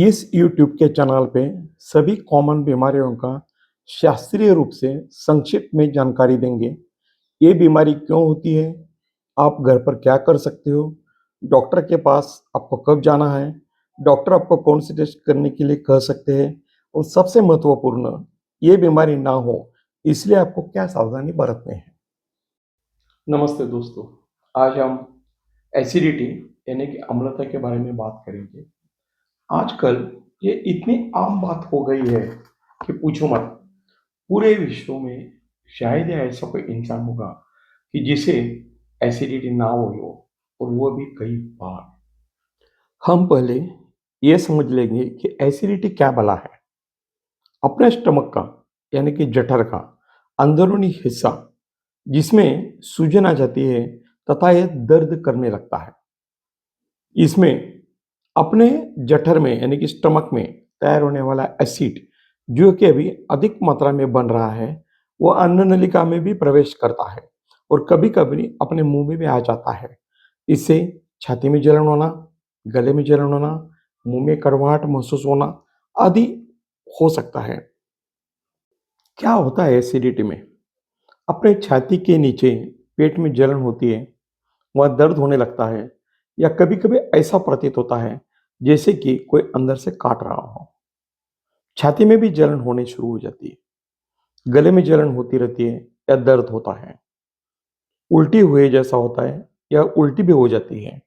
इस YouTube के channel पे सभी कॉमन बीमारियों का शास्त्रीय रूप से संक्षिप्त में जानकारी देंगे। ये बीमारी क्यों होती है? आप घर पर क्या कर सकते हो? डॉक्टर के पास आपको कब जाना है? डॉक्टर आपको कौन से टेस्ट करने के लिए कह सकते हैं? और सबसे महत्वपूर्ण, ये बीमारी ना हो इसलिए आपको क्या सावधानी बरतनी है? नमस्ते दोस्तों, आज हम एसिडिटी यानी कि अम्लता के बारे में बात करेंगे। आजकल ये इतनी आम बात हो गई है कि पूछो मत। पूरे विश्व में शायद ही ऐसा कोई इंसान होगा कि जिसे एसिडिटी ना हुई हो, और वो भी कई बार। हम पहले ये समझ लेंगे कि एसिडिटी क्या भला है। अपने स्टमक का यानी कि जठर का अंदरूनी हिस्सा जिसमें सूजन आ जाती है तथा यह दर्द करने लगता है। इसमें अपने जठर में यानी कि स्टमक में तैयार होने वाला एसिड जो कि अभी अधिक मात्रा में बन रहा है, वो अन्न नलिका में भी प्रवेश करता है और कभी-कभी अपने मुंह में भी आ जाता है। इससे छाती में जलन होना, गले में जलन होना, मुंह में कड़वाहट महसूस होना आदि हो सकता है। क्या होता है एसिडिटी में? अपने छाती के नीचे पेट में जलन होती है, वहाँ दर्द होने लगता है या कभी-कभी ऐसा प्रतीत होता है जैसे कि कोई अंदर से काट रहा हो। छाती में भी जलन होने शुरू हो जाती है, गले में जलन होती रहती है या दर्द होता है, उल्टी हुए जैसा होता है या उल्टी भी हो जाती है,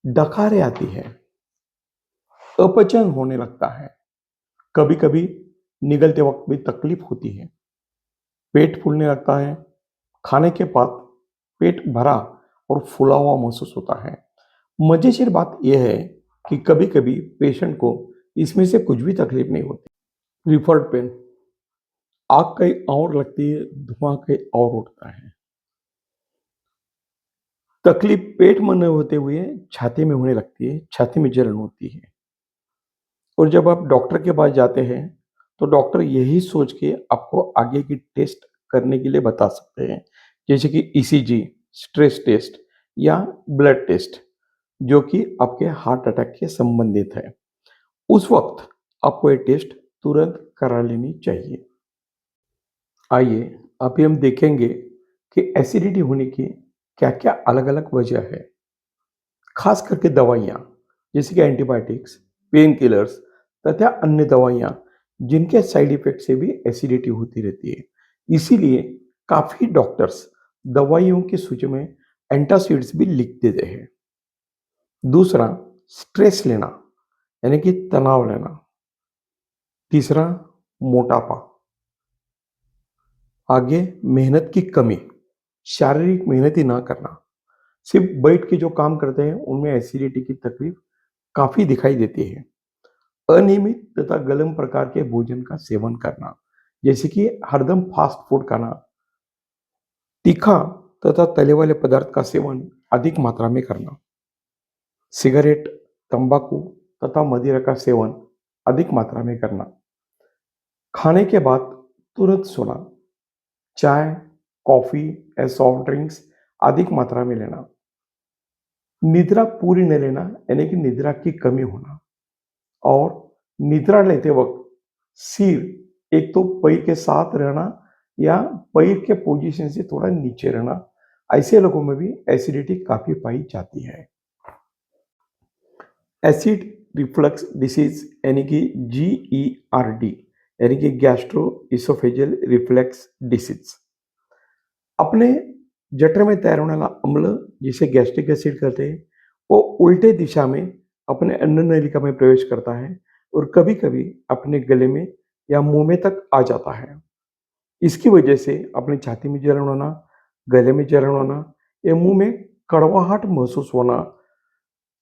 डकारें आती है, अपचन होने लगता है, कभी-कभी निगलते वक्त भी तकलीफ होती है, पेट फूलने लगता है, खाने के बाद पेट भरा और फूला हुआ महसूस होता है। मजेदार बात यह है कि कभी-कभी पेशेंट को इसमें से कुछ भी तकलीफ नहीं होती। रिफर्ड पेन, आग कहीं और लगती है, धुआं कहीं और उठता है। तकलीफ पेट में न होते हुए छाती में होने लगती है, छाती में जलन होती है। और जब आप डॉक्टर के पास जाते हैं, तो डॉक्टर यही सोच के आपको आगे की टेस्ट करने के लिए बता सकते हैं, जैसे कि ईसीजी, स्ट्रेस टेस्ट या ब्लड टेस्ट, जो कि आपके हार्ट अटैक के संबंधित है। उस वक्त आपको ये टेस्ट तुरंत करा लेनी चाहिए। आइए अभी हम देखेंगे कि एसिडिटी होने की क्या-क्या अलग-अलग वजह है। खास करके दवाइयाँ, जैसे कि एंटीबायोटिक्स, पेन किलर्स तथा अन्य दवाइयाँ, जिनके साइड इफ़ेक्ट से भी एसिडिटी होती रहती है। इसीलिए काफ़ी डॉक्टर्स दवाइयों की सूची में एंटासिड्स भी लिख देते हैं। दूसरा, स्ट्रेस लेना, यानी कि तनाव लेना। तीसरा, मोटापा। आगे, मेहनत की कमी, शारीरिक मेहनत ही ना करना। सिर्फ बैठ के जो काम करते हैं, उनमें एसिडिटी की तकलीफ काफ़ी दिखाई देती है। अनियमित तथा गलम प्रकार के भोजन का सेवन करना, जैसे कि हरदम फास्ट फूड खाना, तीखा तथा तले वाले पदार्थ का सेवन अधिक मात्रा में करना, सिगरेट, तंबाकू तथा मदिरा का सेवन अधिक मात्रा में करना, खाने के बाद तुरंत सोना, चाय, कॉफ़ी या सॉफ्ट ड्रिंक्स अधिक मात्रा में लेना, निद्रा पूरी न लेना यानी कि निद्रा की कमी होना, और निद्रा लेते वक्त सिर एक तो पैर के साथ रहना या पैर के पोजीशन से थोड़ा नीचे रहना, ऐसे लोगों में भी एसिडिटी काफ़ी पाई जाती है। एसिड रिफ्लक्स डिसीज यानी कि GERD यानी कि गैस्ट्रो इसोफेजियल रिफ्लेक्स डिसीज, अपने जठर में तैयार होने वाला अम्ल जिसे गैस्ट्रिक एसिड कहते हैं, वो उल्टे दिशा में अपने अन्न नलिका में प्रवेश करता है और कभी-कभी अपने गले में या मुंह में तक आ जाता है। इसकी वजह से अपनी छाती में जलन होना, गले में जलन होना या मुंह में कड़वाहट महसूस होना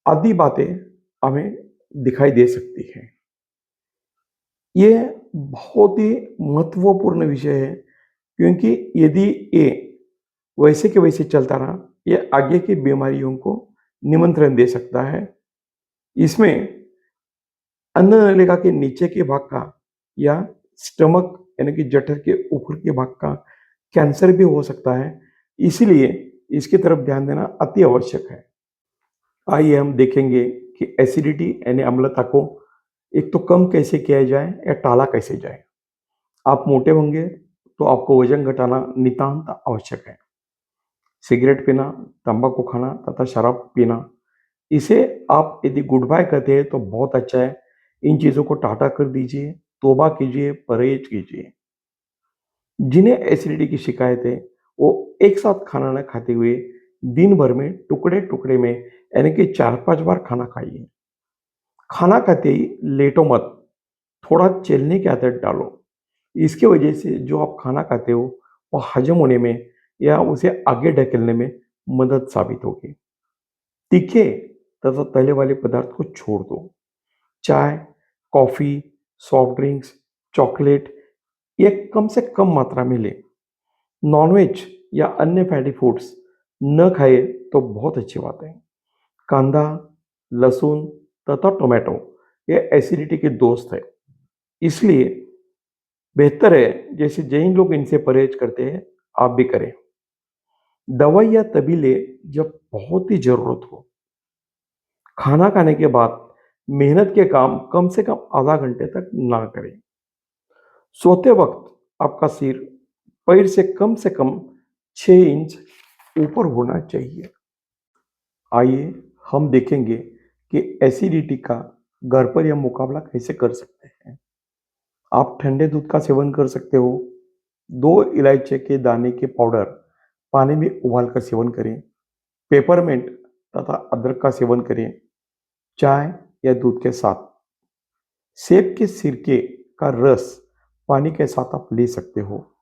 आदि बातें हमें दिखाई दे सकती हैं। ये बहुत ही महत्वपूर्ण विषय है, क्योंकि यदि ये वैसे के वैसे चलता रहा, ये आगे की बीमारियों को निमंत्रण दे सकता है। इसमें अन्न नलिका के नीचे के भाग का या स्टमक यानी कि जठर के ऊपर के भाग का कैंसर भी हो सकता है। इसीलिए इसकी तरफ ध्यान देना अति आवश्यक है। आइए हम देखेंगे कि एसिडिटी यानी अम्लता को एक तो कम कैसे किया जाए या टाला कैसे जाए। आप मोटे होंगे तो आपको वजन घटाना नितांत आवश्यक है। सिगरेट पीना, तंबाकू खाना तथा शराब पीना, इसे आप यदि गुड बाय कहते हैं तो बहुत अच्छा है। इन चीज़ों को टाटा कर दीजिए, तौबा कीजिए, परहेज कीजिए। जिन्हें एसिडिटी की शिकायत है, वो एक साथ खाना न खाते हुए दिन भर में टुकड़े-टुकड़े में यानी कि 4-5 बार खाना खाइए। खाना खाते ही लेटो मत, थोड़ा चलने की आदत डालो। इसकी वजह से जो आप खाना खाते हो, वो हजम होने में या उसे आगे ढकेलने में मदद साबित होगी। तीखे तथा तले वाले पदार्थ को छोड़ दो। चाय, कॉफ़ी, सॉफ्ट ड्रिंक्स, चॉकलेट ये कम से कम मात्रा में लें। नॉन-वेज या अन्य फैटी फूड्स न खाएँ तो बहुत अच्छी बात है। कांदा, लहसुन तथा टोमेटो ये एसिडिटी के दोस्त है। इसलिए बेहतर है जैसे जैन लोग इनसे परहेज करते हैं, आप भी करें। दवाइयाँ तभी लें जब बहुत ही ज़रूरत हो। खाना खाने के बाद मेहनत के काम कम से कम आधा घंटे तक ना करें। सोते वक्त आपका सिर पैर से कम 6 इंच ऊपर होना चाहिए। आइए हम देखेंगे कि एसिडिटी का घर पर यह मुकाबला कैसे कर सकते हैं। आप ठंडे दूध का सेवन कर सकते हो। 2 इलायची के दाने के पाउडर पानी में उबाल कर सेवन करें। पेपरमिंट तथा अदरक का सेवन करें, चाय या दूध के साथ। सेब के सिरके का रस पानी के साथ आप ले सकते हो।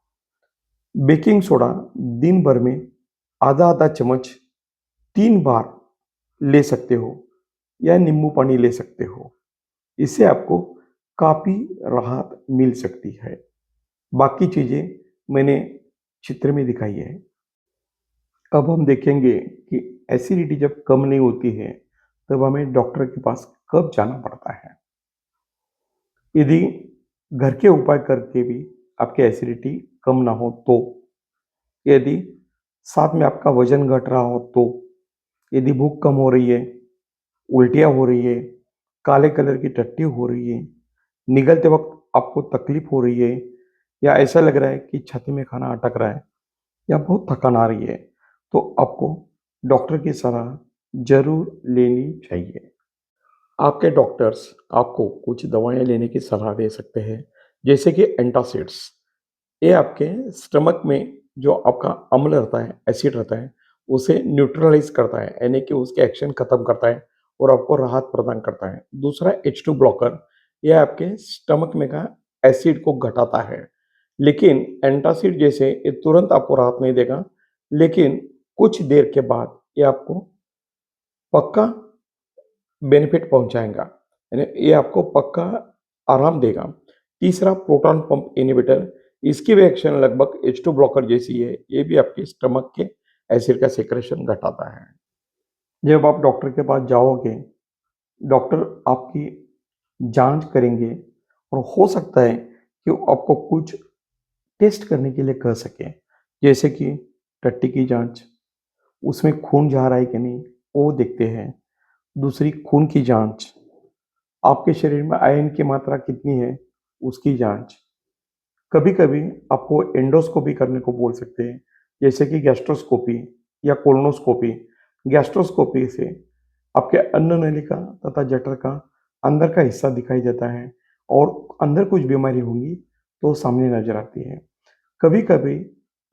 बेकिंग सोडा दिन भर में आधा-आधा चम्मच 3 बार ले सकते हो या नींबू पानी ले सकते हो। इससे आपको काफ़ी राहत मिल सकती है। बाकी चीज़ें मैंने चित्र में दिखाई है। अब हम देखेंगे कि एसिडिटी जब कम नहीं होती है, तब हमें डॉक्टर के पास कब जाना पड़ता है। यदि घर के उपाय करके भी आपकी एसिडिटी कम ना हो तो, यदि साथ में आपका वजन घट रहा हो तो, यदि भूख कम हो रही है, उल्टियाँ हो रही है, काले कलर की टट्टी हो रही है, निगलते वक्त आपको तकलीफ हो रही है या ऐसा लग रहा है कि छाती में खाना अटक रहा है या बहुत थकान आ रही है, तो आपको डॉक्टर की सलाह ज़रूर लेनी चाहिए। आपके डॉक्टर्स आपको कुछ दवाएँ लेने की सलाह दे सकते हैं, जैसे कि एंटासिड्स। ये आपके स्टमक में जो आपका अम्ल रहता है, एसिड रहता है, उसे न्यूट्रलाइज़ करता है, यानी कि उसके एक्शन खत्म करता है और आपको राहत प्रदान करता है। दूसरा H2 ब्लॉकर, ये आपके स्टमक में का एसिड को घटाता है। लेकिन एंटासिड जैसे ये तुरंत आपको राहत नहीं देगा, लेकिन कुछ देर के बाद ये आपको पक्का बेनिफिट पहुँचाएगा, यानी ये आपको पक्का आराम देगा। तीसरा प्रोटॉन पंप इन्हिबिटर, इसकी भी एक्शन लगभग H2 ब्लॉकर जैसी है, ये भी आपके स्टमक के एसिड का सेक्रेशन घटाता है। जब आप डॉक्टर के पास जाओगे, डॉक्टर आपकी जाँच करेंगे और हो सकता है कि वो आपको कुछ टेस्ट करने के लिए कह सकें, जैसे कि टट्टी की जाँच, उसमें खून जा रहा है कि नहीं, वो देखते हैं। दूसरी खून की जाँच, आपके शरीर में आयरन की मात्रा कितनी है, उसकी जाँच। कभी-कभी आपको एंडोस्कोपी करने को बोल सकते हैं, जैसे कि गैस्ट्रोस्कोपी या कोलोनोस्कोपी। गैस्ट्रोस्कोपी से आपके अन्न नलिका तथा जठर का अंदर का हिस्सा दिखाई देता है और अंदर कुछ बीमारी होंगी तो सामने नज़र आती है। कभी-कभी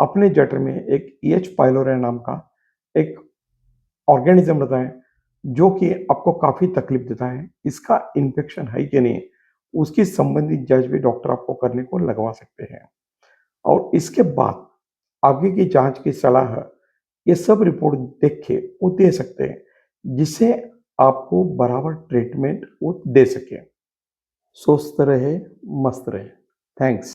अपने जठर में एक एच पाइलोरी नाम का एक ऑर्गेनिज़्म रहता है, जो कि आपको काफ़ी तकलीफ देता है। इसका इन्फेक्शन है कि नहीं, उसकी संबंधित जाँच भी डॉक्टर आपको करने को लगवा सकते हैं। और इसके बाद आगे की जाँच की सलाह ये सब रिपोर्ट देख के वो दे सकते हैं, जिससे आपको बराबर ट्रीटमेंट वो दे सकें। स्वस्थ रहे, मस्त रहे। थैंक्स।